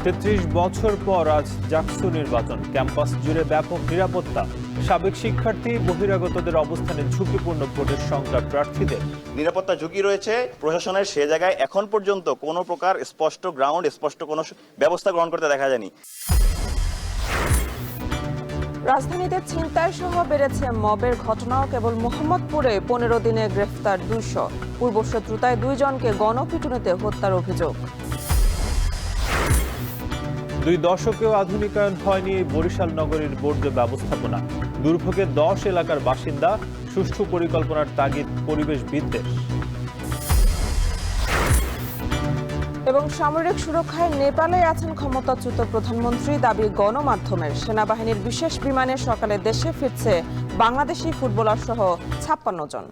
৩৩ বছর পর আজ জাকসু নির্বাচন, ক্যাম্পাস জুড়ে ব্যাপক নিরাপত্তা। সাবেক শিক্ষার্থী বহিরাগতদের অবস্থানে ঝুঁকিপূর্ণ ভোটের সংখ্যা প্রার্থীদের। নিরাপত্তা ঝুঁকি রয়েছে প্রশাসনের, সে জায়গায় এখন পর্যন্ত কোনো প্রকার স্পষ্ট কোনো ব্যবস্থা গ্রহণ করতে দেখা যায়নি। রাজধানীতে ছিনতাই সহ বেড়েছে মবের ঘটনাও। কেবল মোহাম্মদপুরে 15 দিনে গ্রেফতার 200। পূর্বশত্রুতায় 2 জনকে গণপিটুনিতে হত্যার অভিযোগ। 2 দশকেও আধুনিকায়ন হয়নি বরিশাল নগরীর বর্জ্য ব্যবস্থাপনা। দুর্ভোগে 10 এলাকার বাসিন্দা, সুষ্ঠু পরিকল্পনার তাগিদ পরিবেশবিদদের। এবং সামরিক সুরক্ষায় নেপালে আছেন ক্ষমতাচ্যুত প্রধানমন্ত্রী, দাবি গণমাধ্যমের। সেনাবাহিনীর বিশেষ বিমানে সকালে দেশে ফিরছে বাংলাদেশি ফুটবলার সহ 56 জন।